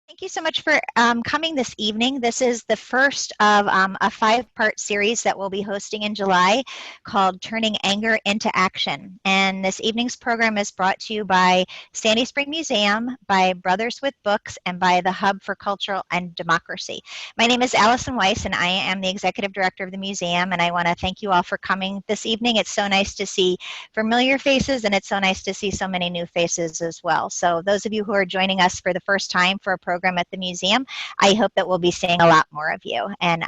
Thank you so much for coming this evening. This is the first of a 5-part series that we'll be hosting in July called Turning Anger into Action. And this evening's program is brought to you by Sandy Spring Museum, by Brothers with Books, and by the Hub for Cultural and Democracy. My name is Allison Weiss, and I am the Executive Director of the museum, and I want to thank you all for coming this evening. It's so nice to see familiar faces, and it's so nice to see so many new faces as well. So those of you who are joining us for the first time for a program at the museum, I hope that we'll be seeing a lot more of you. And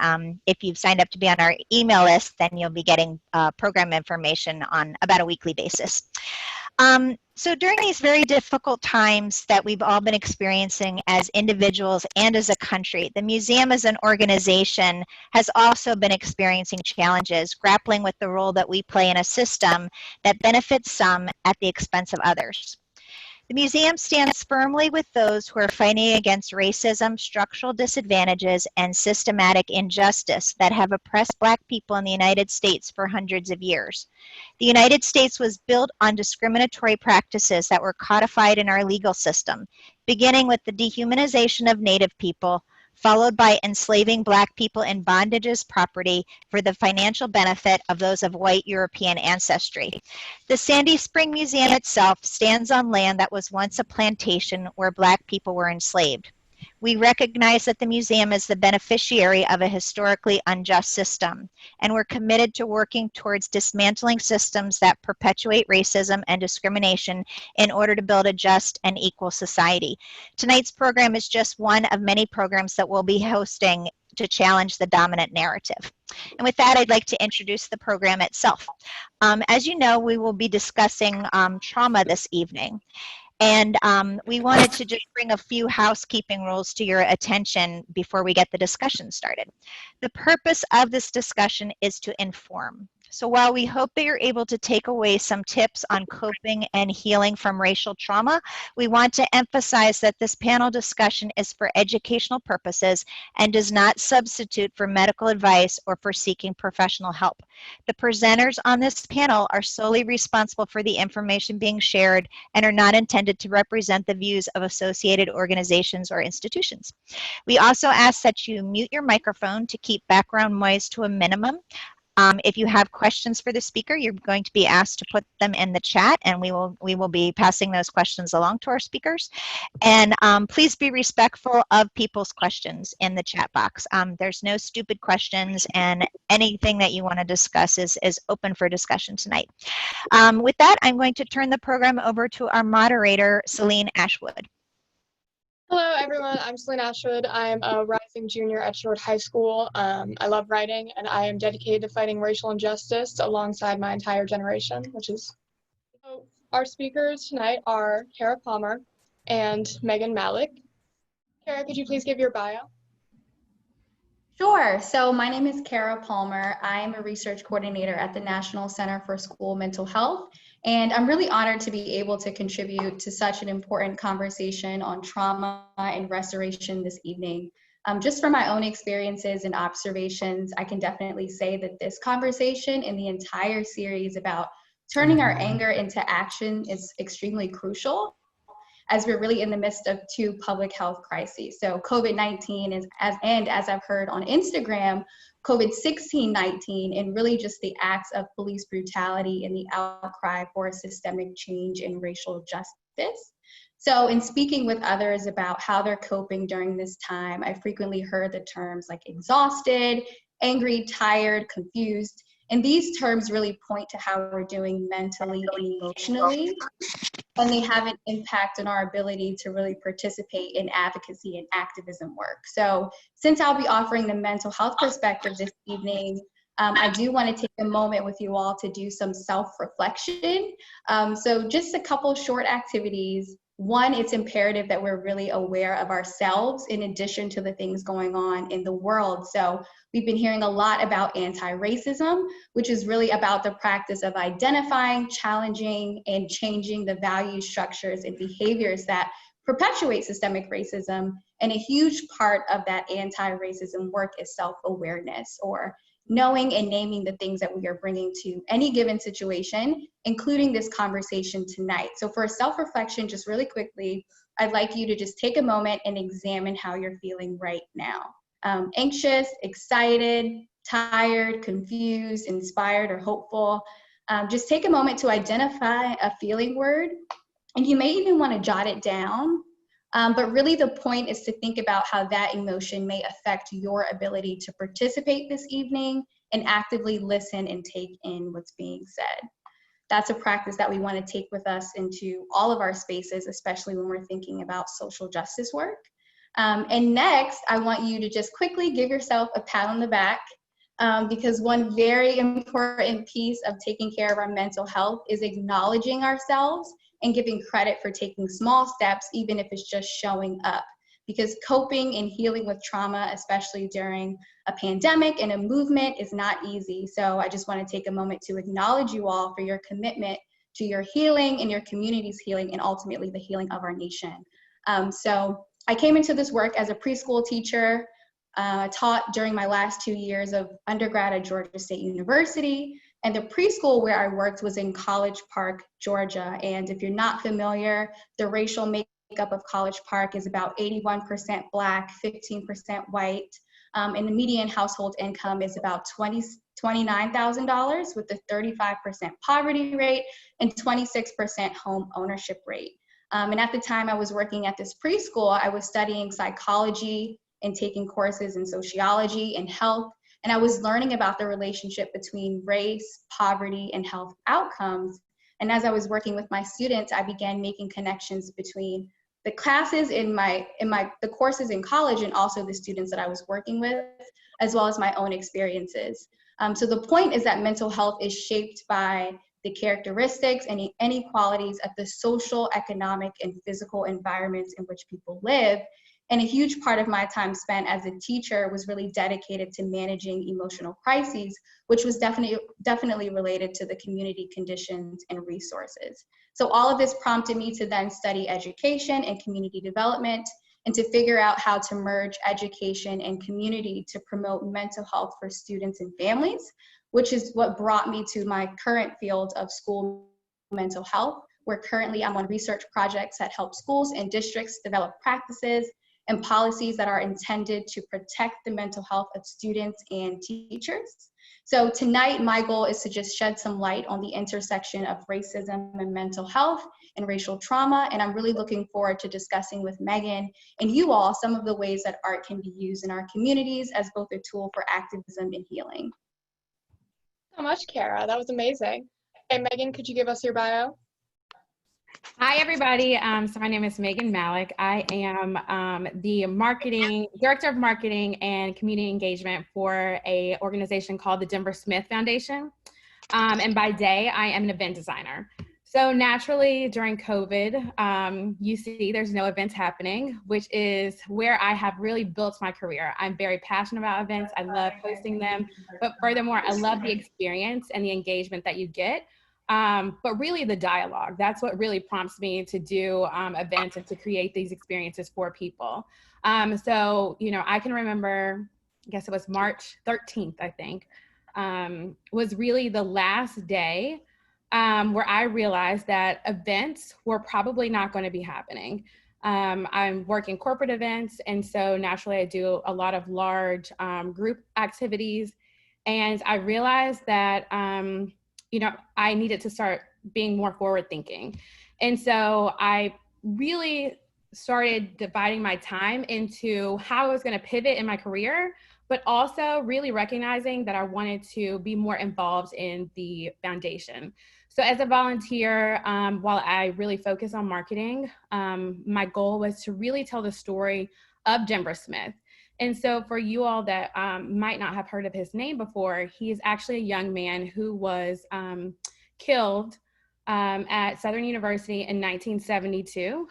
if you've signed up to be on our email list, then you'll be getting program information on about a weekly basis. So during these very difficult times that we've all been experiencing as individuals and as a country, the museum as an organization has also been experiencing challenges, grappling with the role that we play in a system that benefits some at the expense of others. The museum stands firmly with those who are fighting against racism, structural disadvantages, and systematic injustice that have oppressed Black people in the United States for hundreds of years. The United States was built on discriminatory practices that were codified in our legal system, beginning with the dehumanization of Native people, followed by enslaving Black people in bondage as property for the financial benefit of those of white European ancestry. The Sandy Spring Museum itself stands on land that was once a plantation where Black people were enslaved. We recognize that the museum is the beneficiary of a historically unjust system, and we're committed to working towards dismantling systems that perpetuate racism and discrimination in order to build a just and equal society. Tonight's program is just one of many programs that we'll be hosting to challenge the dominant narrative. And with that, I'd like to introduce the program itself. As you know, we will be discussing trauma this evening. And we wanted to just bring a few housekeeping rules to your attention before we get the discussion started. The purpose of this discussion is to inform. So while we hope that you're able to take away some tips on coping and healing from racial trauma, we want to emphasize that this panel discussion is for educational purposes and does not substitute for medical advice or for seeking professional help. The presenters on this panel are solely responsible for the information being shared and are not intended to represent the views of associated organizations or institutions. We also ask that you mute your microphone to keep background noise to a minimum. If you have questions for the speaker, you're going to be asked to put them in the chat, and we will be passing those questions along to our speakers. And please be respectful of people's questions in the chat box. There's no stupid questions, and anything that you want to discuss is open for discussion tonight. With that, I'm going to turn the program over to our moderator, Selene Ashewood. Hello, everyone. I'm Selene Ashewood. I'm a rising junior at Short High School. I love writing, and I am dedicated to fighting racial injustice alongside my entire generation, So our speakers tonight are Karah Palmer and Meghan Malik. Karah, could you please give your bio? Sure. So my name is Karah Palmer. I'm a research coordinator at the National Center for School Mental Health. And I'm really honored to be able to contribute to such an important conversation on trauma and restoration this evening. Just from my own experiences and observations, I can definitely say that this conversation and the entire series about turning our anger into action is extremely crucial, as we're really in the midst of two public health crises. So COVID-19 is, as I've heard on Instagram, COVID-16-19, and really just the acts of police brutality and the outcry for a systemic change in racial justice. So in speaking with others about how they're coping during this time, I frequently heard the terms like exhausted, angry, tired, confused, and these terms really point to how we're doing mentally and emotionally, and they have an impact on our ability to really participate in advocacy and activism work. So since I'll be offering the mental health perspective this evening, I do want to take a moment with you all to do some self-reflection. So just a couple short activities. One, it's imperative that we're really aware of ourselves in addition to the things going on in the world. So we've been hearing a lot about anti-racism, which is really about the practice of identifying, challenging, and changing the value structures and behaviors that perpetuate systemic racism. And a huge part of that anti-racism work is self-awareness, or knowing and naming the things that we are bringing to any given situation, including this conversation tonight. So for self-reflection, just really quickly, I'd like you to just take a moment and examine how you're feeling right now. Anxious, excited, tired, confused, inspired, or hopeful. Just take a moment to identify a feeling word, and you may even want to jot it down. But really the point is to think about how that emotion may affect your ability to participate this evening and actively listen and take in what's being said. That's a practice that we want to take with us into all of our spaces, especially when we're thinking about social justice work. And next, I want you to just quickly give yourself a pat on the back, because one very important piece of taking care of our mental health is acknowledging ourselves and giving credit for taking small steps, even if it's just showing up. Because coping and healing with trauma, especially during a pandemic and a movement, is not easy. So I just want to take a moment to acknowledge you all for your commitment to your healing and your community's healing, and ultimately the healing of our nation. So I came into this work as a preschool teacher. Taught during my last 2 years of undergrad at Georgia State University. And the preschool where I worked was in College Park, Georgia. And if you're not familiar, the racial makeup of College Park is about 81% Black, 15% white. And the median household income is about $29,000 with a 35% poverty rate and 26% home ownership rate. And at the time I was working at this preschool, I was studying psychology and taking courses in sociology and health. And I was learning about the relationship between race, poverty, and health outcomes. And as I was working with my students, I began making connections between the classes the courses in college and also the students that I was working with, as well as my own experiences. So the point is that mental health is shaped by the characteristics and inequalities of the social, economic, and physical environments in which people live. And a huge part of my time spent as a teacher was really dedicated to managing emotional crises, which was definitely related to the community conditions and resources. So all of this prompted me to then study education and community development, and to figure out how to merge education and community to promote mental health for students and families, which is what brought me to my current field of school mental health, where currently I'm on research projects that help schools and districts develop practices and policies that are intended to protect the mental health of students and teachers. So tonight, my goal is to just shed some light on the intersection of racism and mental health and racial trauma. And I'm really looking forward to discussing with Meghan and you all some of the ways that art can be used in our communities as both a tool for activism and healing. So much, Karah. That was amazing. And Meghan, could you give us your bio? Hi, everybody. So my name is Meghan Malik. I am the director of marketing and community engagement for an organization called the Denver Smith Foundation. And by day, I am an event designer. So naturally, during COVID, you see there's no events happening, which is where I have really built my career. I'm very passionate about events. I love hosting them. But furthermore, I love the experience and the engagement that you get. But really the dialogue, that's what really prompts me to do events and to create these experiences for people. So, I can remember, I guess it was March 13th, I think, was really the last day where I realized that events were probably not going to be happening. I'm working corporate events, and so naturally I do a lot of large group activities, and I realized that I needed to start being more forward thinking. And so I really started dividing my time into how I was going to pivot in my career, but also really recognizing that I wanted to be more involved in the foundation. So as a volunteer, while I really focus on marketing, my goal was to really tell the story of Denver Smith. And so for you all that might not have heard of his name before, he is actually a young man who was killed at Southern University in 1972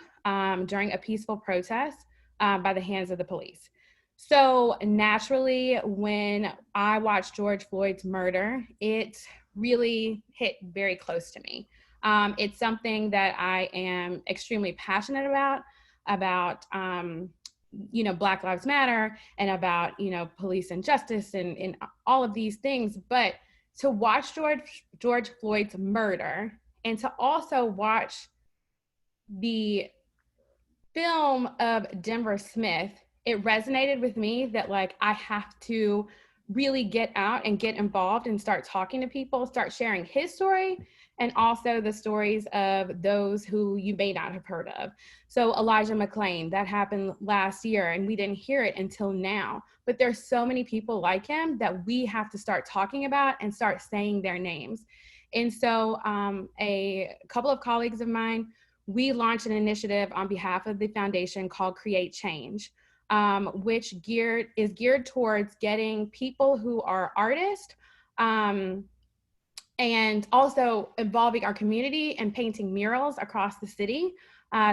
during a peaceful protest by the hands of the police. So naturally, when I watched George Floyd's murder, it really hit very close to me. It's something that I am extremely passionate about Black Lives Matter and about, police injustice and all of these things. But to watch George Floyd's murder and to also watch the film of Denver Smith, it resonated with me that like I have to really get out and get involved and start talking to people, start sharing his story, and also the stories of those who you may not have heard of. So Elijah McClain, that happened last year and we didn't hear it until now. But there's so many people like him that we have to start talking about and start saying their names. And so a couple of colleagues of mine, we launched an initiative on behalf of the foundation called Create Change, which is geared towards getting people who are artists and also involving our community and painting murals across the city.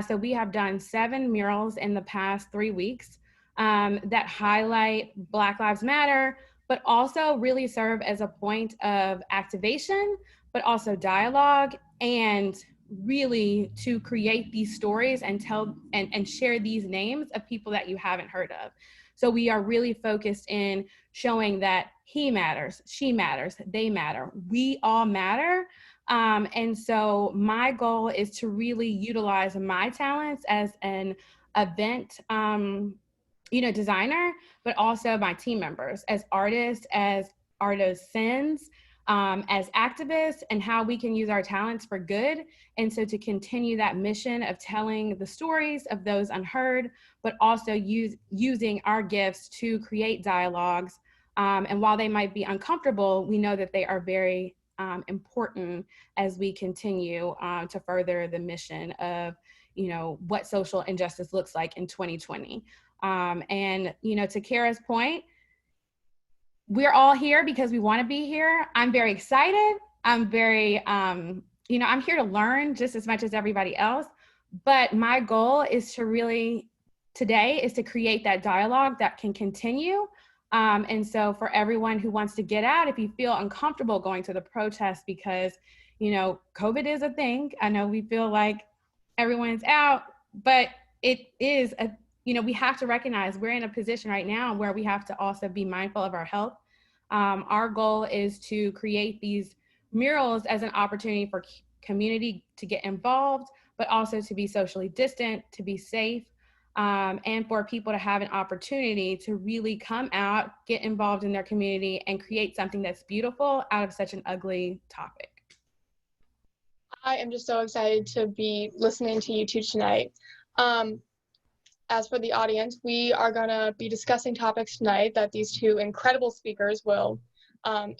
So we have done 7 murals in the past 3 weeks that highlight Black Lives Matter, but also really serve as a point of activation, but also dialogue, and really to create these stories and tell and share these names of people that you haven't heard of. So we are really focused in showing that he matters, she matters, they matter, we all matter. And so my goal is to really utilize my talents as an event designer, but also my team members as artists, as artisans, as activists, and how we can use our talents for good. And so to continue that mission of telling the stories of those unheard, but also using our gifts to create dialogues. And while they might be uncomfortable, we know that they are very important as we continue to further the mission of, what social injustice looks like in 2020. And, to Karah's point, we're all here because we want to be here. I'm very excited. I'm very, I'm here to learn just as much as everybody else. But my goal is to create that dialogue that can continue. And so for everyone who wants to get out, if you feel uncomfortable going to the protest because, COVID is a thing. I know we feel like everyone's out, but it is we have to recognize we're in a position right now where we have to also be mindful of our health. Our goal is to create these murals as an opportunity for community to get involved, but also to be socially distant, to be safe, and for people to have an opportunity to really come out, get involved in their community, and create something that's beautiful out of such an ugly topic. I am just so excited to be listening to you two tonight. As for the audience, we are going to be discussing topics tonight that these two incredible speakers will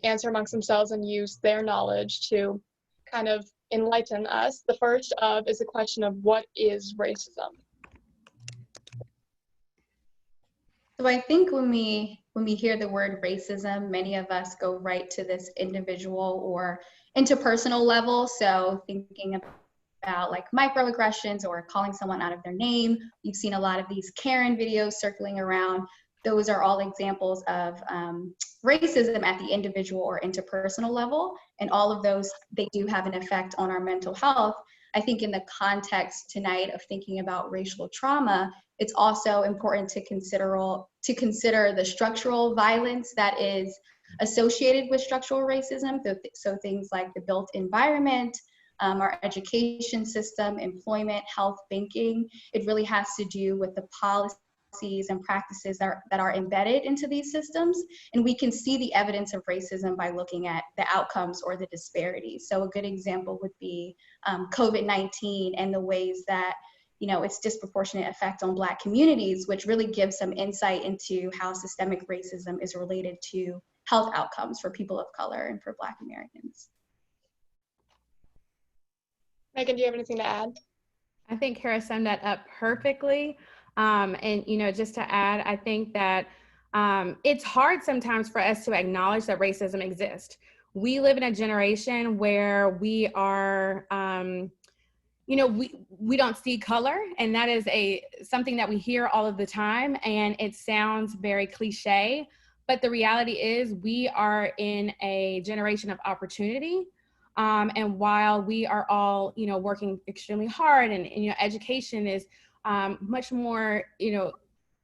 answer amongst themselves and use their knowledge to kind of enlighten us. The first is the question of what is racism? So I think when we hear the word racism, many of us go right to this individual or interpersonal level. So thinking about like microaggressions or calling someone out of their name. You've seen a lot of these Karen videos circling around. Those are all examples of racism at the individual or interpersonal level. And all of those, they do have an effect on our mental health. I think in the context tonight of thinking about racial trauma, it's also important to consider the structural violence that is associated with structural racism. So things like the built environment, our education system, employment, health, banking. It really has to do with the policies and practices that are embedded into these systems. And we can see the evidence of racism by looking at the outcomes or the disparities. So a good example would be COVID-19 and the ways that its disproportionate effect on Black communities, which really gives some insight into how systemic racism is related to health outcomes for people of color and for Black Americans. Megan, do you have anything to add? I think Karah summed that up perfectly. And, just to add, I think that it's hard sometimes for us to acknowledge that racism exists. We live in a generation where we are, we don't see color, and that is something that we hear all of the time, and it sounds very cliche, but the reality is we are in a generation of opportunity. And while we are all, working extremely hard and education is much more,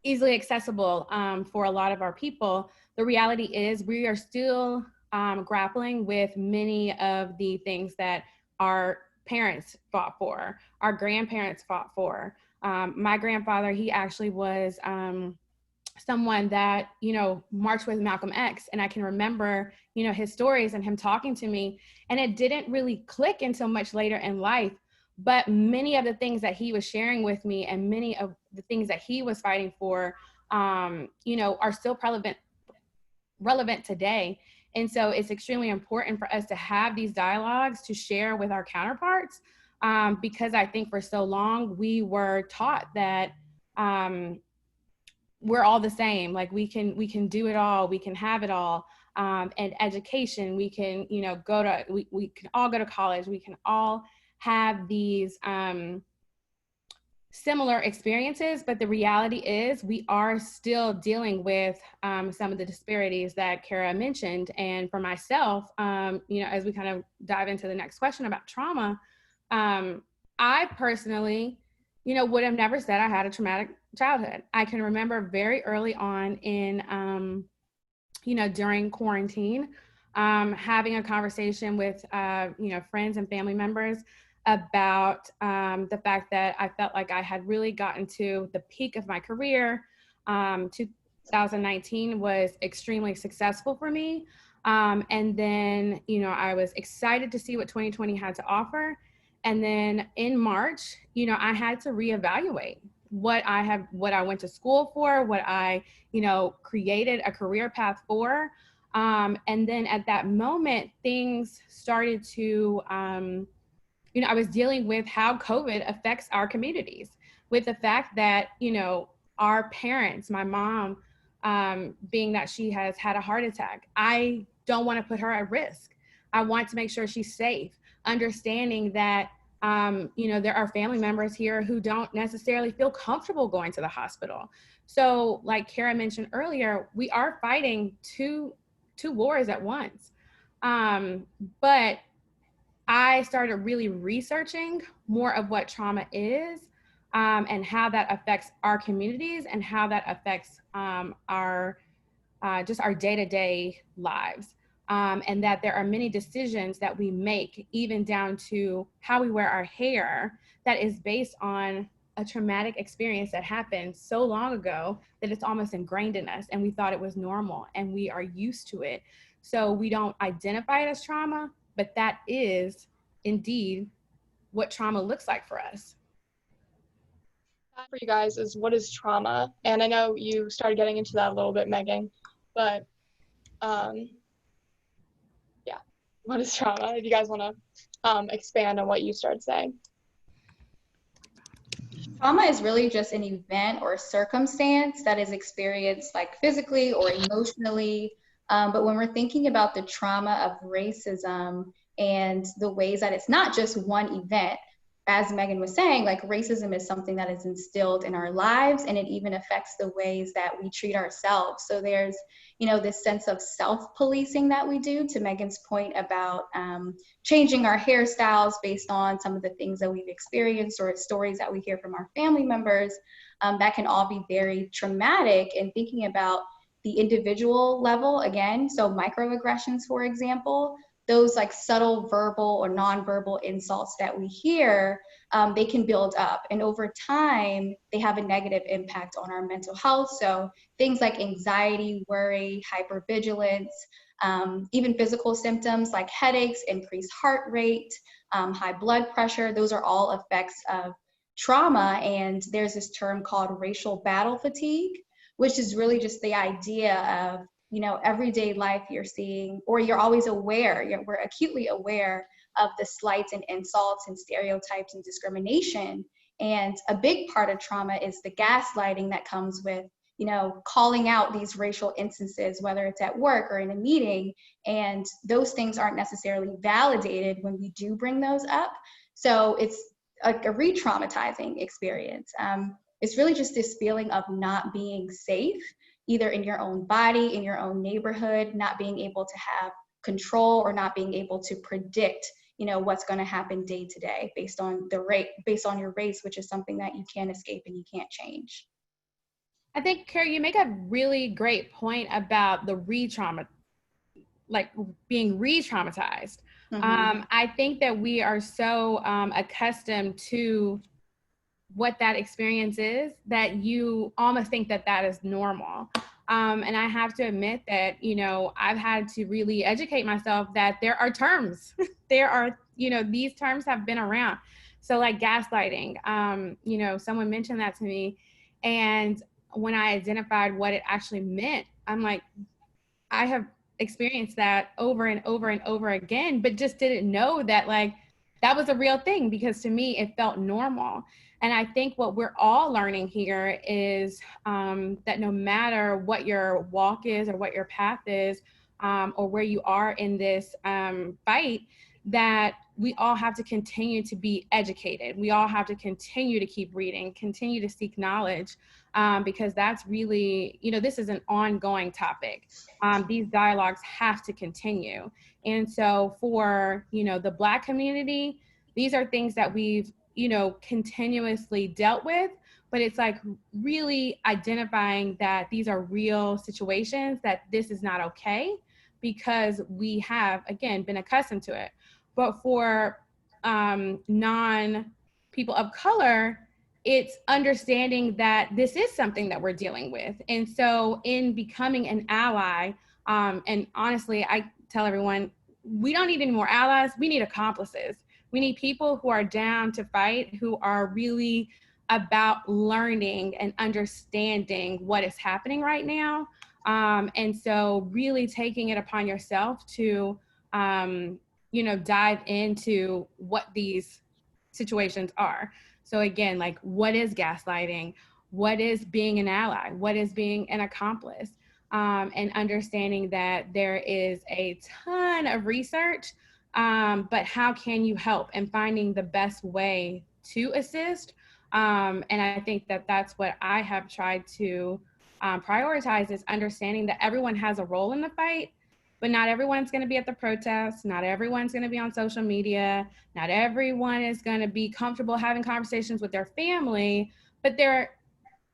easily accessible for a lot of our people, the reality is we are still grappling with many of the things that our parents fought for, our grandparents fought for. My grandfather, he actually was someone that, marched with Malcolm X. And I can remember, his stories and him talking to me. And it didn't really click until much later in life. But many of the things that he was sharing with me and many of the things that he was fighting for, are still relevant today. And so it's extremely important for us to have these dialogues to share with our counterparts, because I think for so long we were taught that we're all the same. Like we can do it all, we can have it all. And education, we can, we can all go to college, we can all have these similar experiences, but the reality is we are still dealing with some of the disparities that Karah mentioned. And for myself, as we kind of dive into the next question about trauma, I personally, would have never said I had a traumatic childhood. I can remember very early on in, during quarantine, having a conversation with, friends and family members about the fact that I felt like I had really gotten to the peak of my career. 2019 was extremely successful for me. And then, I was excited to see what 2020 had to offer. And then in March, I had to reevaluate what I went to school for, what I, created a career path for. And then at that moment, things started to, I was dealing with how COVID affects our communities, with the fact that, our parents, my mom, being that she has had a heart attack, I don't want to put her at risk. I want to make sure she's safe, understanding that, there are family members here who don't necessarily feel comfortable going to the hospital. So like Karah mentioned earlier, we are fighting two wars at once. But I started really researching more of what trauma is, and how that affects our communities and how that affects our day-to-day lives. And that there are many decisions that we make, even down to how we wear our hair, that is based on a traumatic experience that happened so long ago that it's almost ingrained in us, and we thought it was normal and we are used to it. So we don't identify it as trauma, but that is indeed what trauma looks like for us. For you guys is, what is trauma? And I know you started getting into that a little bit, Megan, but what is trauma? If you guys want to expand on what you started saying. Trauma is really just an event or circumstance that is experienced like physically or emotionally. But when we're thinking about the trauma of racism and the ways that it's not just one event, as Megan was saying, like racism is something that is instilled in our lives, and it even affects the ways that we treat ourselves. So there's, this sense of self-policing that we do, to Megan's point about changing our hairstyles based on some of the things that we've experienced or stories that we hear from our family members. That can all be very traumatic. And thinking about the individual level again, so microaggressions, for example, those like subtle verbal or nonverbal insults that we hear, they can build up. And over time, they have a negative impact on our mental health. So things like anxiety, worry, hypervigilance, even physical symptoms like headaches, increased heart rate, high blood pressure, those are all effects of trauma. And there's this term called racial battle fatigue, which is really just the idea of, everyday life you're seeing, or you're always aware, we're acutely aware of the slights and insults and stereotypes and discrimination. And a big part of trauma is the gaslighting that comes with, calling out these racial instances, whether it's at work or in a meeting, and those things aren't necessarily validated when we do bring those up. So it's like a re-traumatizing experience. It's really just this feeling of not being safe, either in your own body, in your own neighborhood, not being able to have control or not being able to predict, what's going to happen day to day based on your race, which is something that you can't escape and you can't change. I think, Karah, you make a really great point about the being what that experience is, that you almost think that that is normal. And I have to admit that, you know, I've had to really educate myself that there are terms. There are, you know, these terms have been around. So like gaslighting, you know, someone mentioned that to me. And when I identified what it actually meant, I'm like, I have experienced that over and over and over again, but just didn't know that like that was a real thing, because to me it felt normal. And I think what we're all learning here is that no matter what your walk is or what your path is, or where you are in this fight, that we all have to continue to be educated. We all have to continue to keep reading, continue to seek knowledge, because that's really, you know, this is an ongoing topic. These dialogues have to continue. And so for, you know, the Black community, these are things that we've, you know, continuously dealt with, but it's like really identifying that these are real situations, that this is not okay, because we have, again, been accustomed to it. But for non-people of color, it's understanding that this is something that we're dealing with. And so in becoming an ally, and honestly, I tell everyone, we don't need any more allies, we need accomplices. We need people who are down to fight, who are really about learning and understanding what is happening right now. And so really taking it upon yourself to, you know, dive into what these situations are. So again, like, what is gaslighting? What is being an ally? What is being an accomplice? And understanding that there is a ton of research, but how can you help, and finding the best way to assist. And I think that that's what I have tried to prioritize, is understanding that everyone has a role in the fight, but not everyone's going to be at the protests. Not everyone's going to be on social media. Not everyone is going to be comfortable having conversations with their family, but they're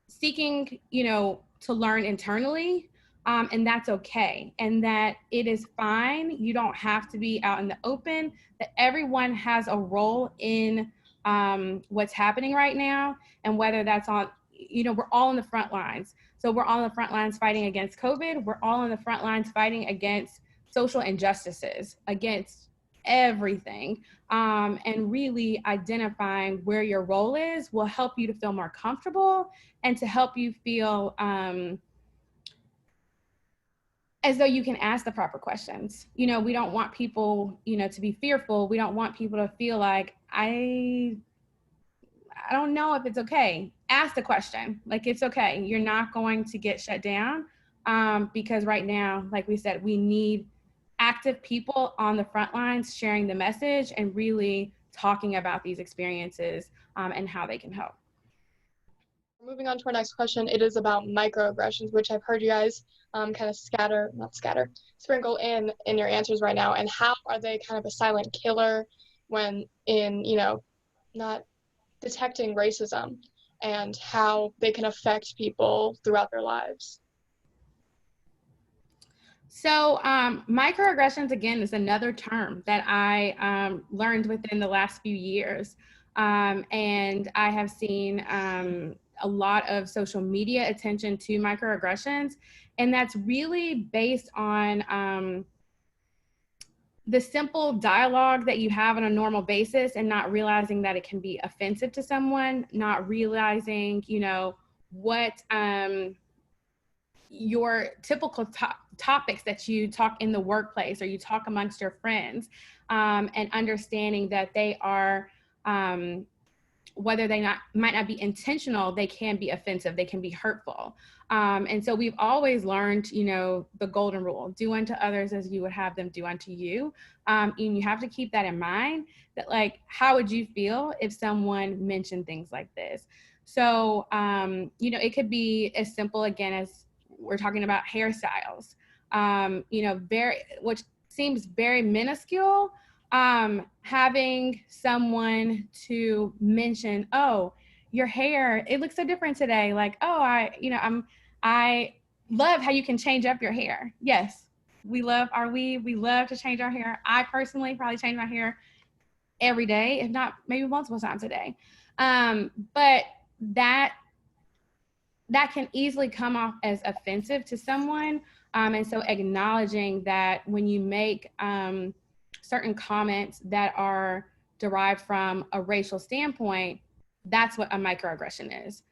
seeking, you know, to learn internally. And that's okay. And that it is fine. You don't have to be out in the open, that everyone has a role in what's happening right now. And whether that's on, you know, we're all on the front lines. So we're all on the front lines fighting against COVID. We're all on the front lines fighting against social injustices, against everything. And really identifying where your role is will help you to feel more comfortable, and to help you feel as though you can ask the proper questions. You know, we don't want people, you know, to be fearful. We don't want people to feel like, I don't know if it's okay. Ask the question. Like, it's okay. You're not going to get shut down, because right now, like we said, we need active people on the front lines sharing the message and really talking about these experiences and how they can help. Moving on to our next question, it is about microaggressions, which I've heard you guys kind of sprinkle in your answers right now. And how are they kind of a silent killer when in, you know, not detecting racism, and how they can affect people throughout their lives? So microaggressions, again, is another term that I learned within the last few years. And I have seen a lot of social media attention to microaggressions. And that's really based on the simple dialogue that you have on a normal basis, and not realizing that it can be offensive to someone, not realizing, you know, what your typical topics that you talk in the workplace or you talk amongst your friends, and understanding that they are, whether they might not be intentional, they can be offensive, they can be hurtful. And so we've always learned, you know, the golden rule: do unto others as you would have them do unto you. And you have to keep that in mind, that like, how would you feel if someone mentioned things like this? So, you know, it could be as simple, again, as we're talking about hairstyles, you know, which seems very minuscule, having someone to mention, oh, your hair, it looks so different today. Like, oh, I love how you can change up your hair. Yes, we love to change our hair. I personally probably change my hair every day, if not maybe multiple times a day. But that can easily come off as offensive to someone. And so acknowledging that when you make certain comments that are derived from a racial standpoint, that's what a microaggression is.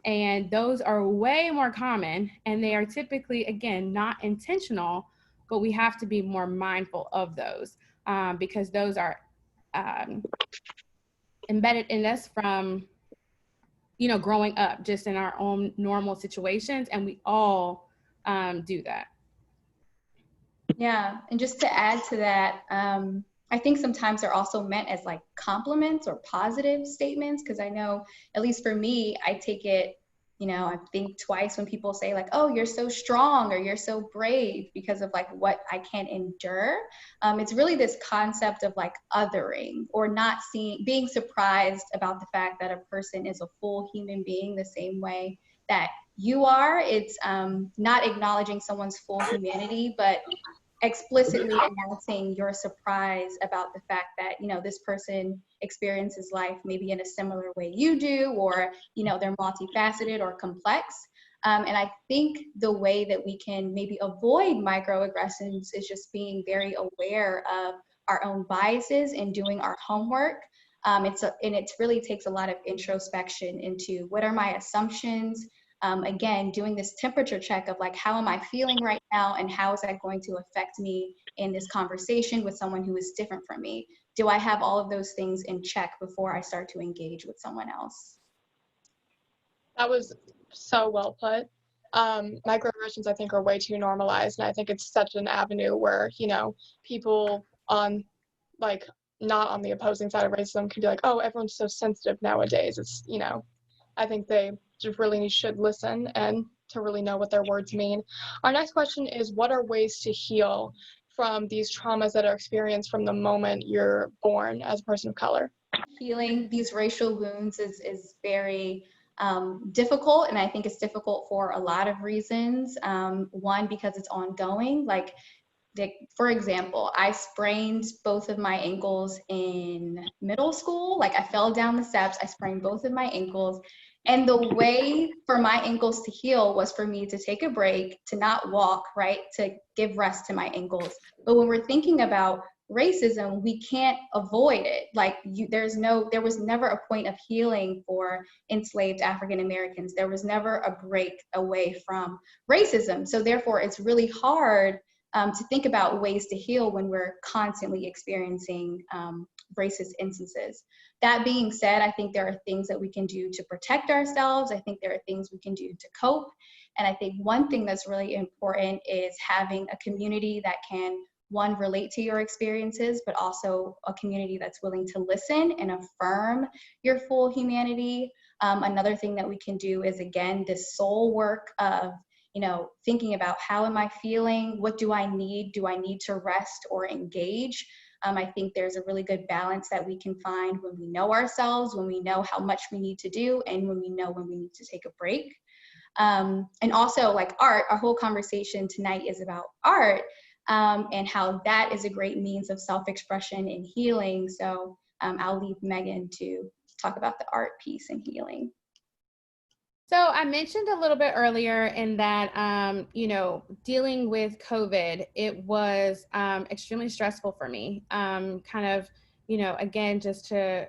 And those are way more common, and they are typically, again, not intentional, but we have to be more mindful of those because those are embedded in us from, growing up just in our own normal situations, and we all do that. Yeah, and just to add to that, I think sometimes they're also meant as like compliments or positive statements, because I know, at least for me, I take it, I think twice when people say like, oh, you're so strong or you're so brave because of like what I can endure. It's really this concept of like othering or not being surprised about the fact that a person is a full human being the same way that you are. It's not acknowledging someone's full humanity, but explicitly announcing your surprise about the fact that, this person experiences life maybe in a similar way you do, or, they're multifaceted or complex. And I think the way that we can maybe avoid microaggressions is just being very aware of our own biases and doing our homework. And it really takes a lot of introspection into what are my assumptions. Again, doing this temperature check of like, how am I feeling right now? And how is that going to affect me in this conversation with someone who is different from me? Do I have all of those things in check before I start to engage with someone else? That was so well put. Microaggressions, I think, are way too normalized. And I think it's such an avenue where, people on like not on the opposing side of racism can be like, oh, everyone's so sensitive nowadays. It's, I think they just really should listen and to really know what their words mean. Our next question is, what are ways to heal from these traumas that are experienced from the moment you're born as a person of color? Healing these racial wounds is very difficult, and I think it's difficult for a lot of reasons. One, because it's ongoing. Like, for example, I sprained both of my ankles in middle school. Like, I fell down the steps, I sprained both of my ankles. And the way for my ankles to heal was for me to take a break, to not walk, right? To give rest to my ankles. But when we're thinking about racism, we can't avoid it. Like, there was never a point of healing for enslaved African Americans. There was never a break away from racism. So therefore, it's really hard to think about ways to heal when we're constantly experiencing racist instances. That being said, I think there are things that we can do to protect ourselves. I think there are things we can do to cope. And I think one thing that's really important is having a community that can, one, relate to your experiences, but also a community that's willing to listen and affirm your full humanity. Another thing that we can do is, again, this soul work of thinking about, how am I feeling? What do I need? Do I need to rest or engage? I think there's a really good balance that we can find when we know ourselves, when we know how much we need to do, and when we know when we need to take a break. And also, like art, our whole conversation tonight is about art, and how that is a great means of self-expression and healing. So I'll leave Meghan to talk about the art piece and healing. So I mentioned a little bit earlier in that, dealing with COVID, it was extremely stressful for me. Again, just to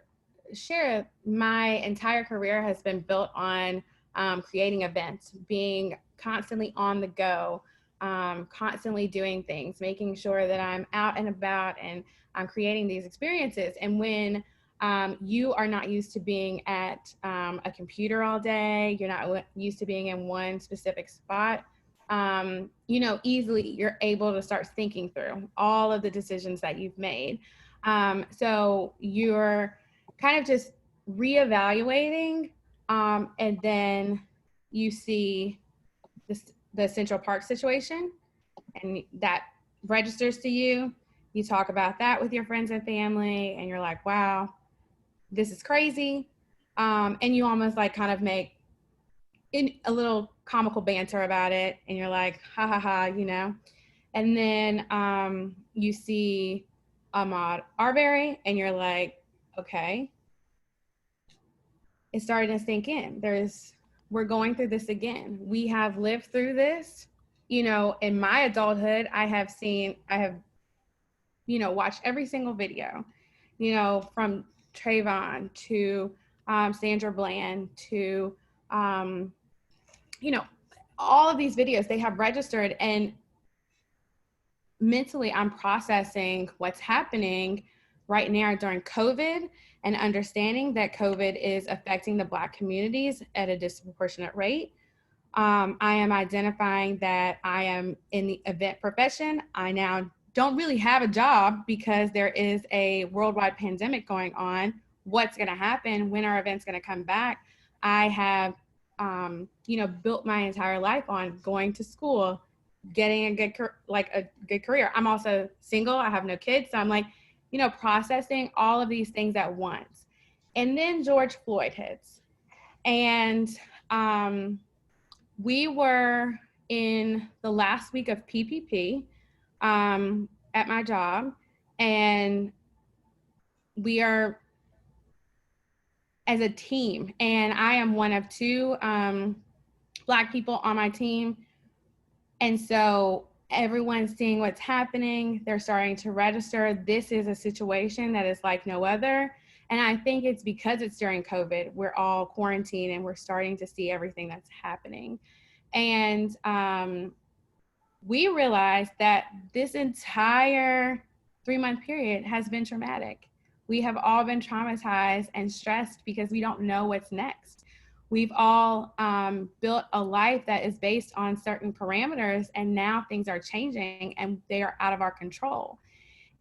share, my entire career has been built on creating events, being constantly on the go, constantly doing things, making sure that I'm out and about and I'm creating these experiences. And when you are not used to being at a computer all day, you're not used to being in one specific spot, easily you're able to start thinking through all of the decisions that you've made. So you're kind of just reevaluating, and then you see the Central Park situation, and that registers to you. You talk about that with your friends and family, and you're like, wow, this is crazy. And you almost like kind of make a little comical banter about it, and you're like, ha ha ha, And then you see Ahmaud Arbery, and you're like, okay, it's starting to sink in. We're going through this again. We have lived through this. You know, in my adulthood, I have, you know, watched every single video, you know, from Trayvon to Sandra Bland to, you know, all of these videos they have registered, and mentally I'm processing what's happening right now during COVID and understanding that COVID is affecting the Black communities at a disproportionate rate. I am identifying that I am in the event profession. I now don't really have a job because there is a worldwide pandemic going on. What's going to happen? When are events going to come back? I have, you know, built my entire life on going to school, getting a good career. I'm also single. I have no kids. So I'm like, you know, processing all of these things at once. And then George Floyd hits. And we were in the last week of PPP at my job, and we are as a team, and I am one of two Black people on my team. And so everyone's seeing what's happening. They're starting to register. This is a situation that is like no other. And I think it's because it's during COVID, we're all quarantined and we're starting to see everything that's happening. And we realized that this entire 3-month period has been traumatic. We have all been traumatized and stressed because we don't know what's next. We've all built a life that is based on certain parameters, and now things are changing and they are out of our control.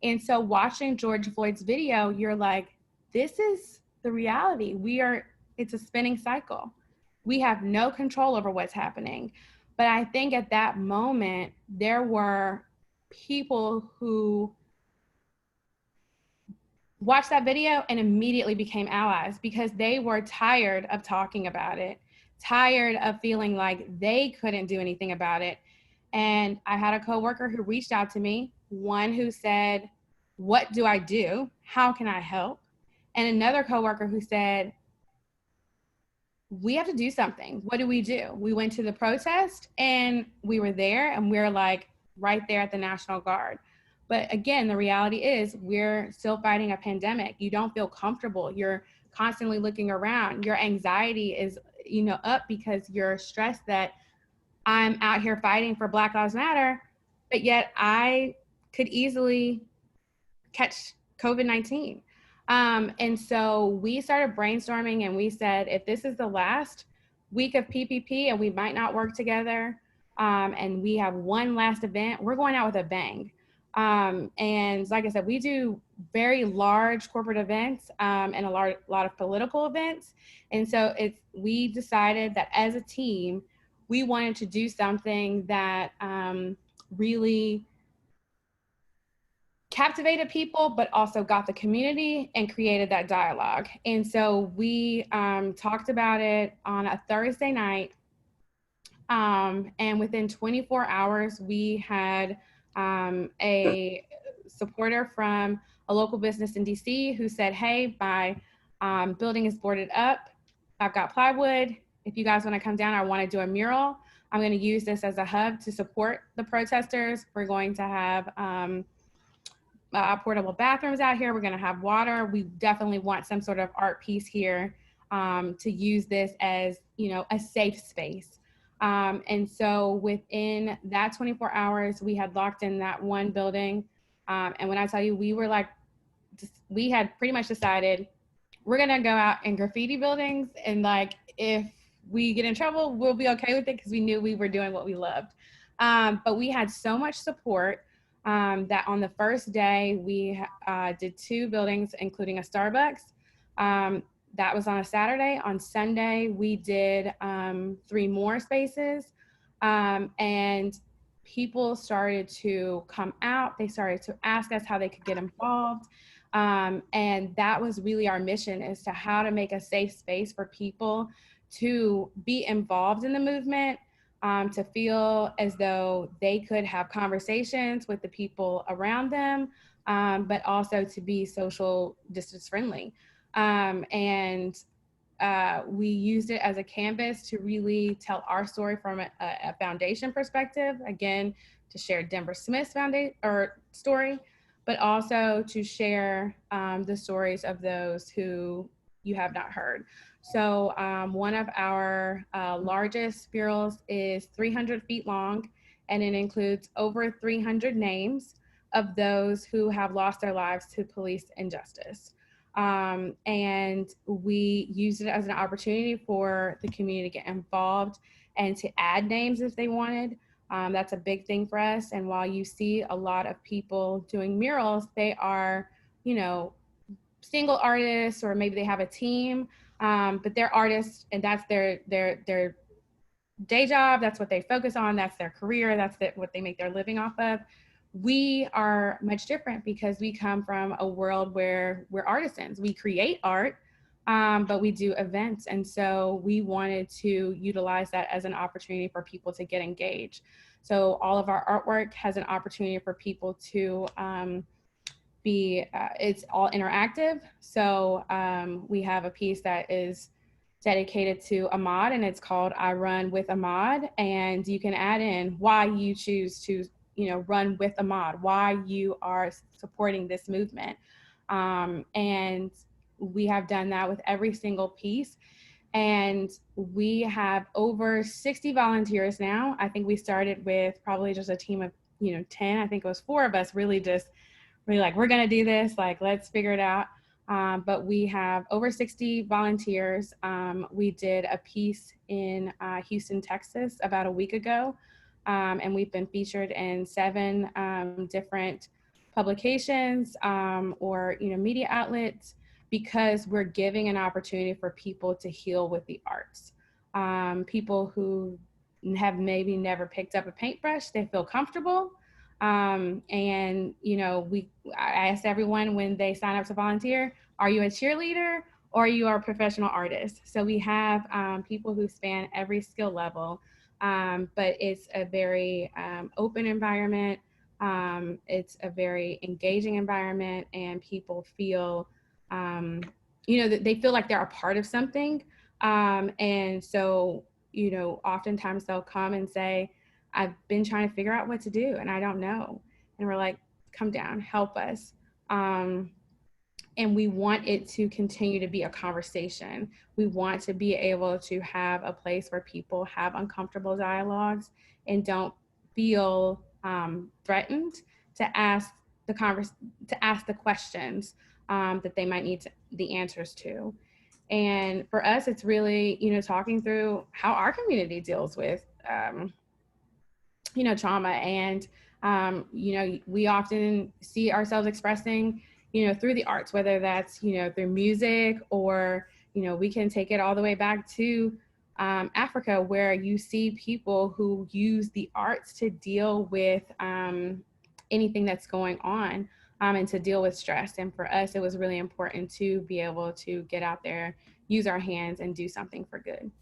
And so watching George Floyd's video, you're like, this is the reality. It's a spinning cycle. We have no control over what's happening. But I think at that moment, there were people who watched that video and immediately became allies because they were tired of talking about it, tired of feeling like they couldn't do anything about it. And I had a coworker who reached out to me, one who said, what do I do? How can I help? And another coworker who said, we have to do something. What do? We went to the protest and we were there, and we're like right there at the National Guard. But again, the reality is we're still fighting a pandemic. You don't feel comfortable. You're constantly looking around. Your anxiety is, you know, up because you're stressed that I'm out here fighting for Black Lives Matter, but yet I could easily catch COVID-19. And so we started brainstorming and we said, if this is the last week of PPP and we might not work together, and we have one last event, we're going out with a bang. And like I said, we do very large corporate events and a lot of political events. And so we decided that as a team, we wanted to do something that really captivated people, but also got the community and created that dialogue. And so we talked about it on a Thursday night. And within 24 hours, we had a supporter from a local business in DC who said, hey, my building is boarded up. I've got plywood. If you guys want to come down, I want to do a mural. I'm going to use this as a hub to support the protesters. We're going to have portable bathrooms out here. We're going to have water. We definitely want some sort of art piece here to use this as, you know, a safe space. And so within that 24 hours, we had locked in that one building. And when I tell you, we were like, we had pretty much decided we're going to go out and graffiti buildings. And like, if we get in trouble, we'll be okay with it because we knew we were doing what we loved. But we had so much support that on the first day, we did 2 buildings, including a Starbucks. That was on a Saturday. On Sunday, we did 3 more spaces. And people started to come out. They started to ask us how they could get involved. And that was really our mission, as to how to make a safe space for people to be involved in the movement, to feel as though they could have conversations with the people around them, but also to be social distance friendly. And we used it as a canvas to really tell our story from a foundation perspective, again, to share Denver Smith's story, but also to share the stories of those who you have not heard. So one of our largest murals is 300 feet long, and it includes over 300 names of those who have lost their lives to police injustice. And we used it as an opportunity for the community to get involved and to add names if they wanted. That's a big thing for us. And while you see a lot of people doing murals, they are, you know, single artists, or maybe they have a team, but they're artists, and that's their day job. That's what they focus on. That's their career. That's what they make their living off of. We are much different because we come from a world where we're artisans. We create art, but we do events. And so we wanted to utilize that as an opportunity for people to get engaged. So all of our artwork has an opportunity for people to it's all interactive. So we have a piece that is dedicated to M.Ed, and it's called I Run with M.Ed. And you can add in why you choose to, you know, run with M.Ed, why you are supporting this movement. And we have done that with every single piece. And we have over 60 volunteers now. I think we started with probably just a team of, 10. I think it was 4 of us really like, we're gonna do this, like, let's figure it out. But we have over 60 volunteers. We did a piece in Houston, Texas about a week ago. And we've been featured in 7 different publications or media outlets, because we're giving an opportunity for people to heal with the arts. People who have maybe never picked up a paintbrush, they feel comfortable. And I asked everyone when they sign up to volunteer, are you a cheerleader or are you a professional artist? So we have people who span every skill level. But it's a very open environment. It's a very engaging environment, and people feel, that they feel like they're a part of something. And so, oftentimes they'll come and say, I've been trying to figure out what to do and I don't know. And we're like, come down, help us. And we want it to continue to be a conversation. We want to be able to have a place where people have uncomfortable dialogues and don't feel threatened to ask the questions that they might need the answers to. And for us, it's really, talking through how our community deals with, trauma. And, we often see ourselves expressing, through the arts, whether that's, through music, or, we can take it all the way back to Africa, where you see people who use the arts to deal with anything that's going on, and to deal with stress. And for us, it was really important to be able to get out there, use our hands, and do something for good.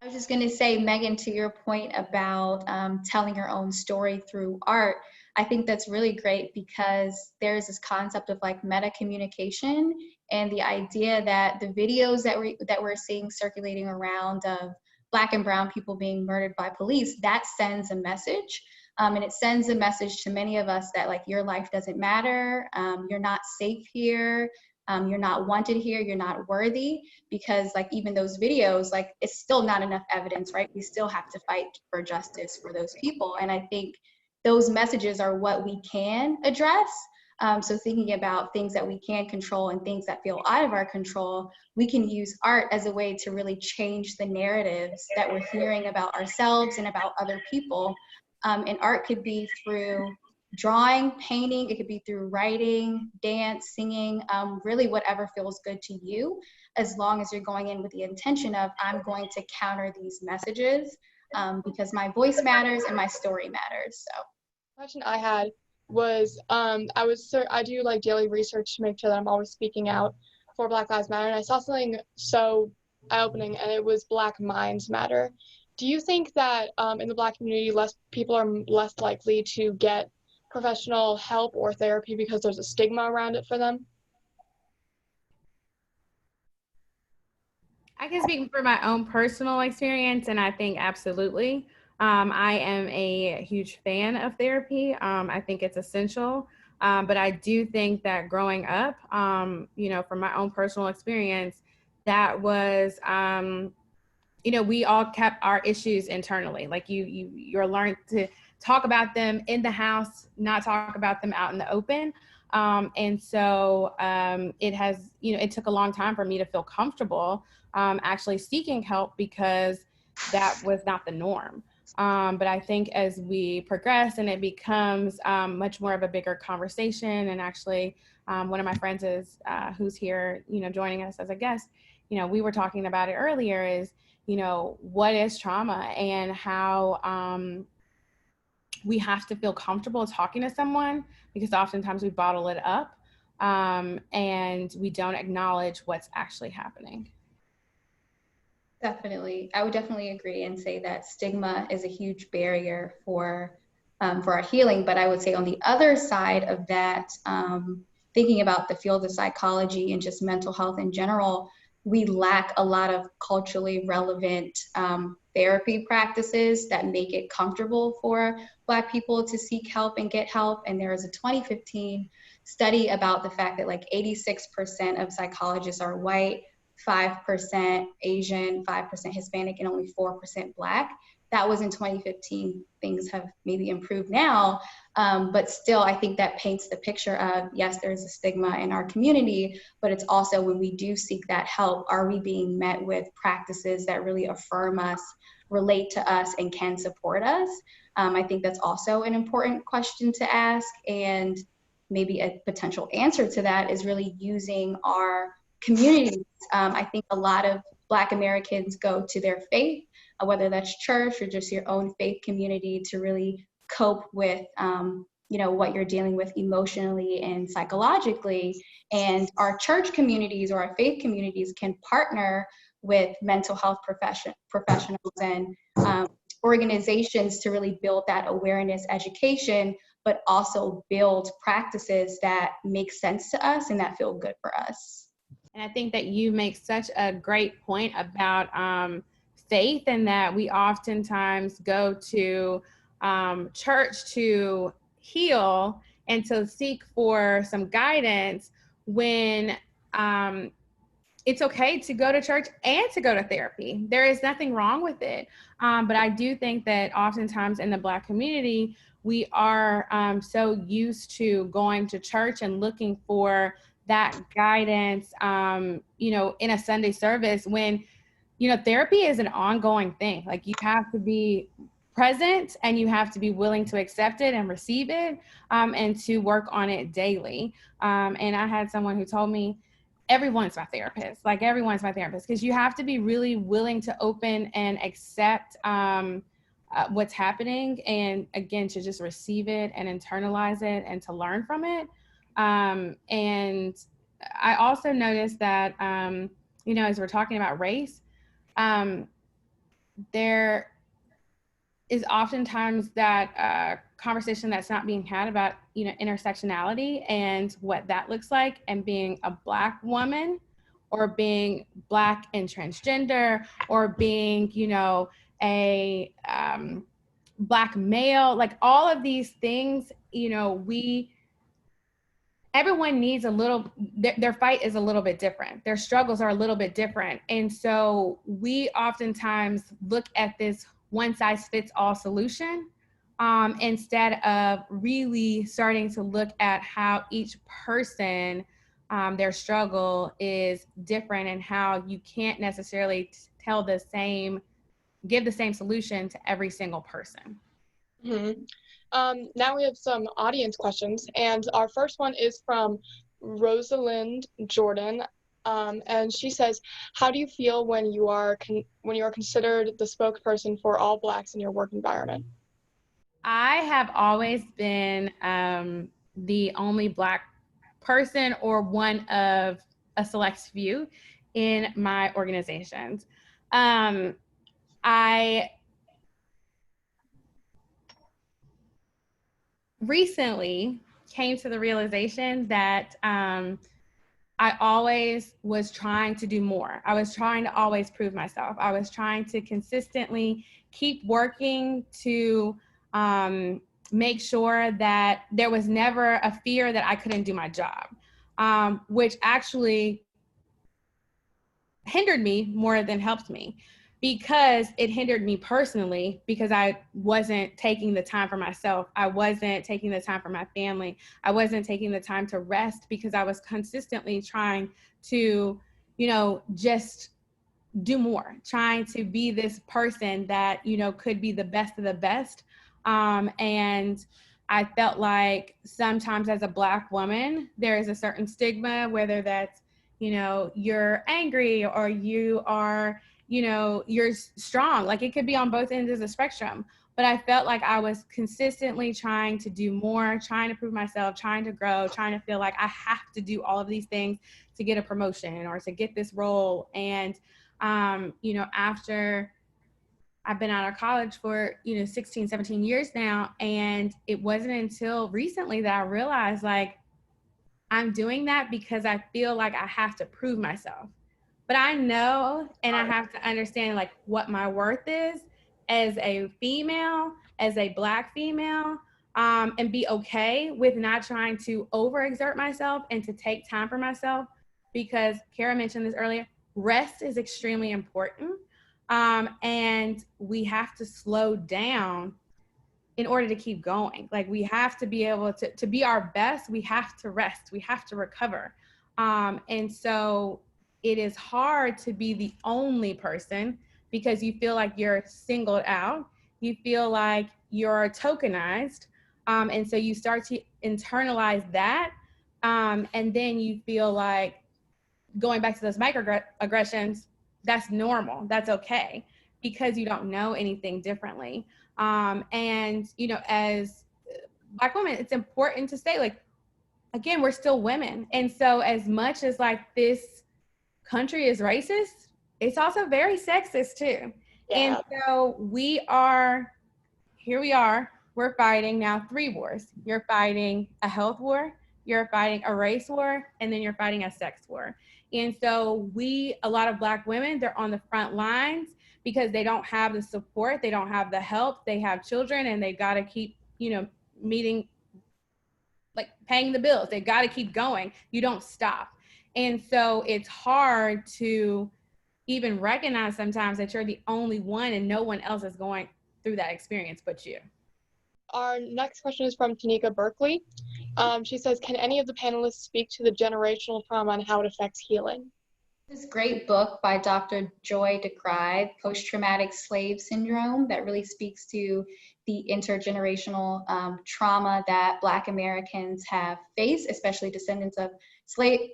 I was just going to say, Megan, to your point about telling your own story through art, I think that's really great, because there's this concept of like meta communication, and the idea that the videos that we're seeing circulating around of Black and brown people being murdered by police, that sends a message. And it sends a message to many of us that, like, your life doesn't matter, you're not safe here, you're not wanted here, you're not worthy, because, like, even those videos, like, it's still not enough evidence, right? We still have to fight for justice for those people. And I think those messages are what we can address. So thinking about things that we can control and things that feel out of our control, we can use art as a way to really change the narratives that we're hearing about ourselves and about other people. And art could be through drawing, painting, it could be through writing, dance, singing, really whatever feels good to you, as long as you're going in with the intention of, I'm going to counter these messages because my voice matters and my story matters. So, question I had was, I do like daily research to make sure that I'm always speaking out for Black Lives Matter, and I saw something so eye-opening, and it was Black Minds Matter. Do you think that in the Black community, people are less likely to get professional help or therapy because there's a stigma around it for them? I can speak for my own personal experience, and I think absolutely. I am a huge fan of therapy. I think it's essential. But I do think that growing up, from my own personal experience, that was, we all kept our issues internally. Like you're learned to talk about them in the house, not talk about them out in the open. And so it took a long time for me to feel comfortable actually seeking help because that was not the norm. But I think as we progress and it becomes much more of a bigger conversation, and actually one of my friends who's here, joining us as a guest, we were talking about it earlier, is, what is trauma and how we have to feel comfortable talking to someone, because oftentimes we bottle it up and we don't acknowledge what's actually happening. Definitely. I would definitely agree and say that stigma is a huge barrier for our healing. But I would say on the other side of that, thinking about the field of psychology and just mental health in general, we lack a lot of culturally relevant therapy practices that make it comfortable for Black people to seek help and get help. And there was a 2015 study about the fact that like 86% of psychologists are white, 5% Asian, 5% Hispanic, and only 4% Black. That was in 2015. Things have maybe improved now, but still, I think that paints the picture of, yes, there's a stigma in our community, but it's also when we do seek that help, are we being met with practices that really affirm us, relate to us, and can support us? I think that's also an important question to ask, and maybe a potential answer to that is really using our communities. I think a lot of Black Americans go to their faith, whether that's church or just your own faith community, to really cope with what you're dealing with emotionally and psychologically. And our church communities or our faith communities can partner with mental health professionals and organizations to really build that awareness, education, but also build practices that make sense to us and that feel good for us. And I think that you make such a great point about faith, and that we oftentimes go to church to heal and to seek for some guidance, when it's okay to go to church and to go to therapy. There is nothing wrong with it. But I do think that oftentimes in the Black community, we are so used to going to church and looking for that guidance, in a Sunday service, when, therapy is an ongoing thing. Like, you have to be present and you have to be willing to accept it and receive it, and to work on it daily. And I had someone who told me, everyone's my therapist. Like, everyone's my therapist, because you have to be really willing to open and accept what's happening, and again, to just receive it and internalize it and to learn from it. And I also noticed that, as we're talking about race, there is oftentimes that conversation that's not being had about, intersectionality and what that looks like, and being a Black woman, or being Black and transgender, or being, a Black male. Like, all of these things, everyone needs their fight is a little bit different. Their struggles are a little bit different. And so we oftentimes look at this one size fits all solution, instead of really starting to look at how each person, their struggle is different, and how you can't necessarily give the same solution to every single person. Mm-hmm. Now we have some audience questions, and our first one is from Rosalind Jordan, and she says, "How do you feel when you are considered the spokesperson for all Blacks in your work environment?" I have always been the only Black person, or one of a select few, in my organizations. I recently came to the realization that I always was trying to do more. I was trying to always prove myself. I was trying to consistently keep working to make sure that there was never a fear that I couldn't do my job, which actually hindered me more than helped me, because it hindered me personally, because I wasn't taking the time for myself. I wasn't taking the time for my family. I wasn't taking the time to rest, because I was consistently trying to, just do more, trying to be this person that, could be the best of the best. And I felt like sometimes as a Black woman, there is a certain stigma, whether that's, you're angry or you are, you're strong. Like, it could be on both ends of the spectrum. But I felt like I was consistently trying to do more, trying to prove myself, trying to grow, trying to feel like I have to do all of these things to get a promotion or to get this role. And, after I've been out of college for, 16, 17 years now, and it wasn't until recently that I realized, like, I'm doing that because I feel like I have to prove myself. But I know, and I have to understand, like, what my worth is as a female, as a Black female, and be okay with not trying to overexert myself and to take time for myself. Because Karah mentioned this earlier, rest is extremely important. And we have to slow down in order to keep going. Like, we have to be able to be our best. We have to rest. We have to recover. And so it is hard to be the only person, because you feel like you're singled out. You feel like you're tokenized. And so you start to internalize that. And then you feel like, going back to those microaggressions, that's normal. That's okay, because you don't know anything differently. And, as Black women, it's important to say, like, again, we're still women. And so as much as, like, this country is racist, it's also very sexist too. Yeah. And so here we are, we're fighting now 3 wars. You're fighting a health war, you're fighting a race war, and then you're fighting a sex war. And so a lot of Black women, they're on the front lines because they don't have the support, they don't have the help, they have children, and they've got to keep, meeting, like, paying the bills. They've got to keep going. You don't stop. And so it's hard to even recognize sometimes that you're the only one and no one else is going through that experience but you. Our next question is from Tanika Berkeley. She says, can any of the panelists speak to the generational trauma and how it affects healing? This great book by Dr. Joy DeCry, Post-Traumatic Slave Syndrome, that really speaks to the intergenerational trauma that Black Americans have faced, especially descendants of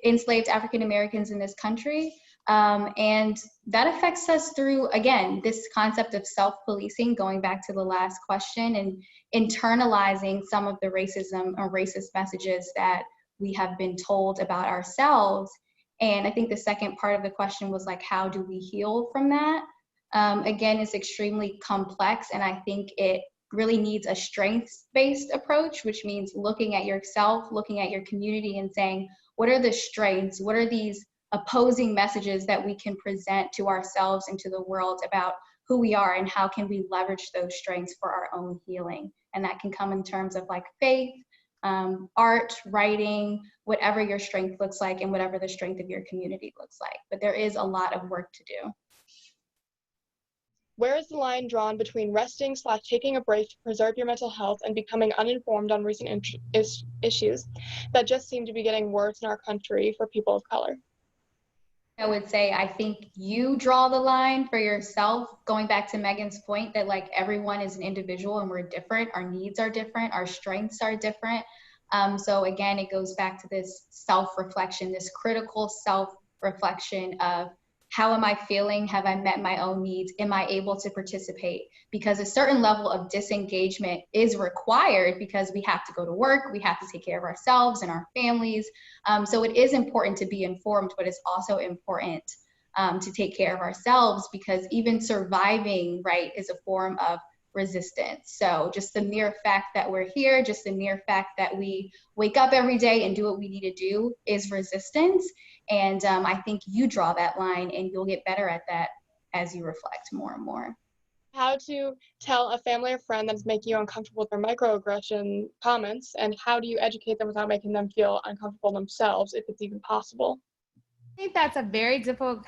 enslaved African Americans in this country. And that affects us through, again, this concept of self-policing, going back to the last question, and internalizing some of the racism or racist messages that we have been told about ourselves. And I think the second part of the question was, like, how do we heal from that? Again, it's extremely complex, and I think it really needs a strengths-based approach, which means looking at yourself, looking at your community, and saying, what are the strengths? What are these opposing messages that we can present to ourselves and to the world about who we are, and how can we leverage those strengths for our own healing? And that can come in terms of, like, faith, art, writing, whatever your strength looks like and whatever the strength of your community looks like. But there is a lot of work to do. Where is the line drawn between resting / taking a break to preserve your mental health and becoming uninformed on recent issues that just seem to be getting worse in our country for people of color? I would say, I think you draw the line for yourself, going back to Megan's point that, like, everyone is an individual and we're different, our needs are different, our strengths are different. So again, it goes back to this self-reflection, this critical self-reflection of, how am I feeling? Have I met my own needs? Am I able to participate? Because a certain level of disengagement is required, because we have to go to work, we have to take care of ourselves and our families. So it is important to be informed, but it's also important to take care of ourselves, because even surviving, right, is a form of resistance. So just the mere fact that we're here, just the mere fact that we wake up every day and do what we need to do is resistance. And I think you draw that line, and you'll get better at that as you reflect more and more. How to tell a family or friend that's making you uncomfortable with their microaggression comments, and how do you educate them without making them feel uncomfortable themselves, if it's even possible? I think that's a very difficult,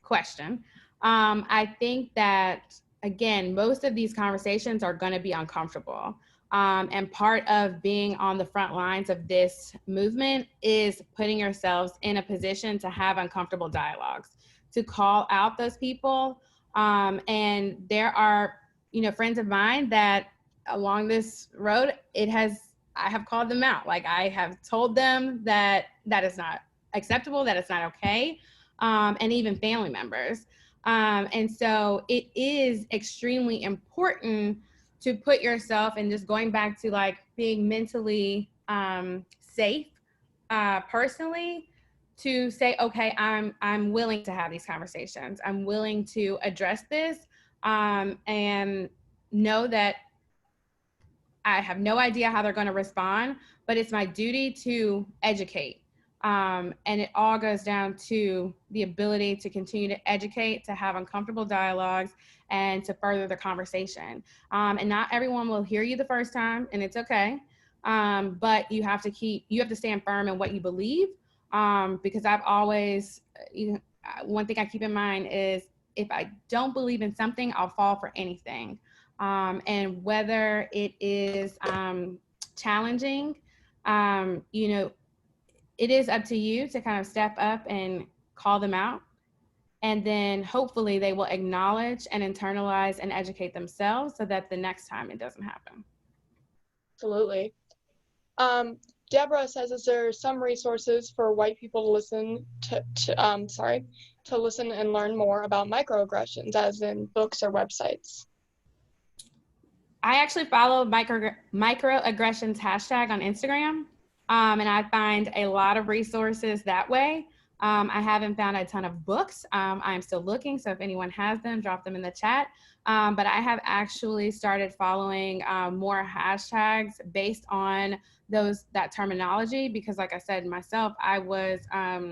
question. I think that, again, most of these conversations are going to be uncomfortable. And part of being on the front lines of this movement is putting yourselves in a position to have uncomfortable dialogues, to call out those people. And there are, friends of mine that along this road, I have called them out. Like, I have told them that is not acceptable, that it's not okay, and even family members. And so it is extremely important to put yourself, and just going back to like being mentally safe personally, to say, okay, I'm willing to have these conversations. I'm willing to address this, and know that I have no idea how they're going to respond, but it's my duty to educate. And it all goes down to the ability to continue to educate, to have uncomfortable dialogues, and to further the conversation. And not everyone will hear you the first time, and it's okay. But you have to stand firm in what you believe. Because I've always, one thing I keep in mind is, if I don't believe in something, I'll fall for anything. And whether it is challenging, it is up to you to kind of step up and call them out. And then hopefully they will acknowledge and internalize and educate themselves, so that the next time it doesn't happen. Absolutely. Deborah says, is there some resources for white people to listen to listen and learn more about microaggressions, as in books or websites? I actually follow microaggressions hashtag on Instagram, and I find a lot of resources that way. I haven't found a ton of books. I'm still looking, so if anyone has them, drop them in the chat. But I have actually started following more hashtags based on that terminology, because like I said myself, I was, I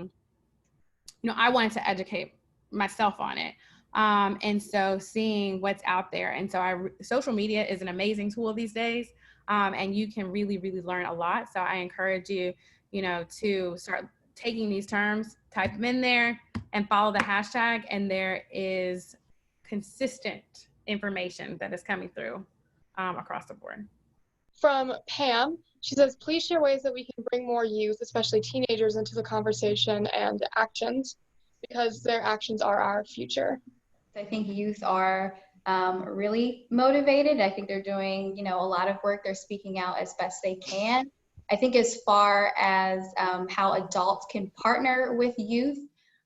wanted to educate myself on it. And so seeing what's out there. And so social media is an amazing tool these days. And you can really, really learn a lot. So I encourage you, to start taking these terms, type them in there, and follow the hashtag. And there is consistent information that is coming through across the board. From Pam, she says, please share ways that we can bring more youth, especially teenagers, into the conversation and actions, because their actions are our future. I think youth are really motivated. I think they're doing, a lot of work. They're speaking out as best they can. I think as far as how adults can partner with youth,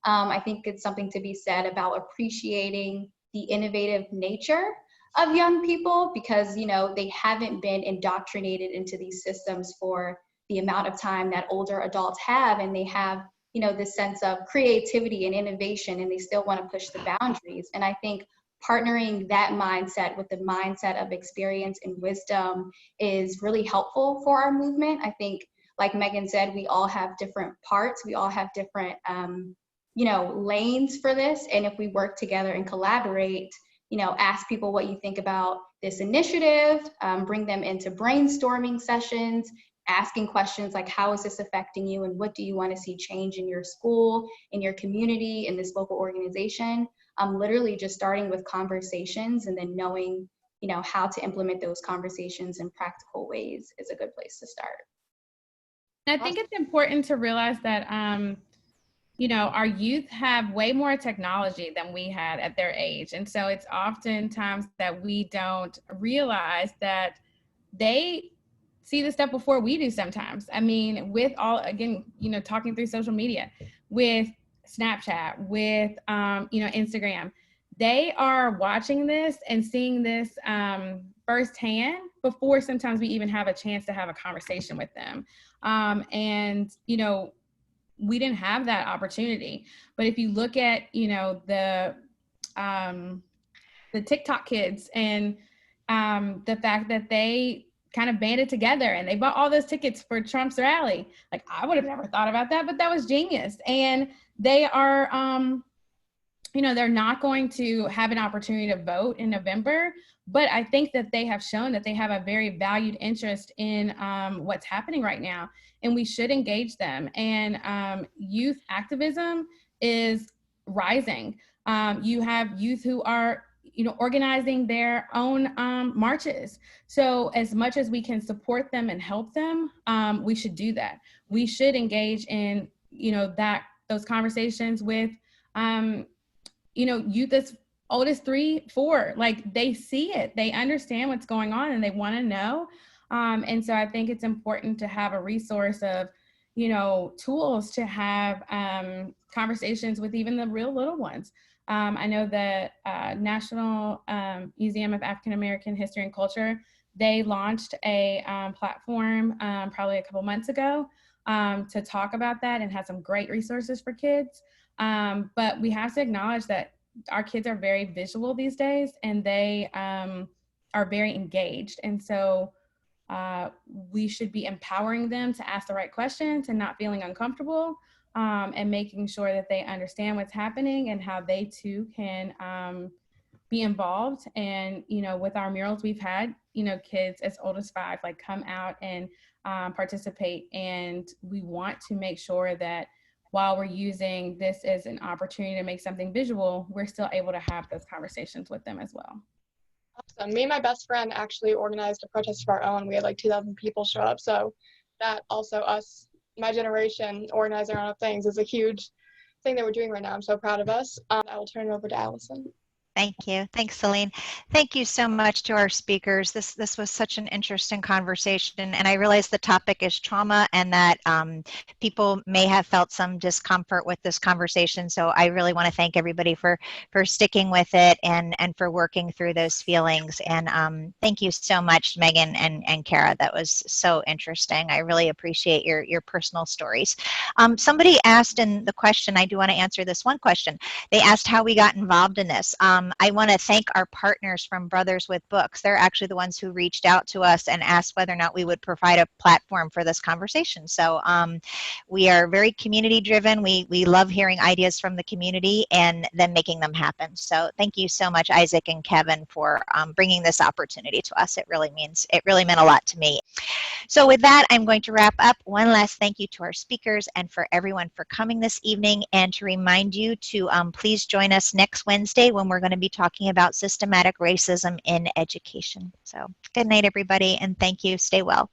I think it's something to be said about appreciating the innovative nature of young people, because, they haven't been indoctrinated into these systems for the amount of time that older adults have, and they have, this sense of creativity and innovation, and they still want to push the boundaries. And I think partnering that mindset with the mindset of experience and wisdom is really helpful for our movement. I think, like Meghan said, we all have different parts. We all have different, lanes for this. And if we work together and collaborate, ask people what you think about this initiative, bring them into brainstorming sessions, asking questions like, how is this affecting you, and what do you want to see change in your school, in your community, in this local organization? Literally just starting with conversations, and then knowing, how to implement those conversations in practical ways is a good place to start. I think it's important to realize that, our youth have way more technology than we had at their age. And so it's oftentimes that we don't realize that they see the stuff before we do sometimes. I mean, with all, again, talking through social media, with Snapchat, with, Instagram, they are watching this and seeing this firsthand before sometimes we even have a chance to have a conversation with them. And, we didn't have that opportunity. But if you look at, the TikTok kids, and the fact that they kind of banded together and they bought all those tickets for Trump's rally. Like, I would have never thought about that, but that was genius. And they are, they're not going to have an opportunity to vote in November, but I think that they have shown that they have a very valued interest in what's happening right now, and we should engage them. And youth activism is rising. You have youth who are organizing their own marches. So as much as we can support them and help them, we should do that. We should engage in, those conversations with, youth as old as 3, 4, like they see it, they understand what's going on and they want to know. And so I think it's important to have a resource of, tools to have conversations with even the real little ones. I know the National Museum of African American History and Culture, they launched a platform probably a couple months ago to talk about that and have some great resources for kids. But we have to acknowledge that our kids are very visual these days and they are very engaged. And so we should be empowering them to ask the right questions and not feeling uncomfortable. And making sure that they understand what's happening and how they too can be involved. And, with our murals, we've had, kids as old as 5, like come out and participate. And we want to make sure that while we're using this as an opportunity to make something visual, we're still able to have those conversations with them as well. Awesome. Me and my best friend actually organized a protest of our own. We had like 2,000 people show up. So that also my generation organizing our own things is a huge thing that we're doing right now. I'm so proud of us. I will turn it over to Allison. Thank you. Thanks, Selene. Thank you so much to our speakers. This was such an interesting conversation, and I realize the topic is trauma and that people may have felt some discomfort with this conversation. So I really want to thank everybody for sticking with it and for working through those feelings. And thank you so much, Meghan and Karah. That was so interesting. I really appreciate your personal stories. Somebody asked in the question, I do want to answer this one question. They asked how we got involved in this. I want to thank our partners from Brothers with Books. They're actually the ones who reached out to us and asked whether or not we would provide a platform for this conversation. So we are very community driven. We love hearing ideas from the community and then making them happen. So thank you so much, Isaac and Kevin, for bringing this opportunity to us. It really meant a lot to me. So with that, I'm going to wrap up. One last thank you to our speakers and for everyone for coming this evening, and to remind you to please join us next Wednesday when we're going to be talking about systematic racism in education. So good night, everybody, and thank you. Stay well.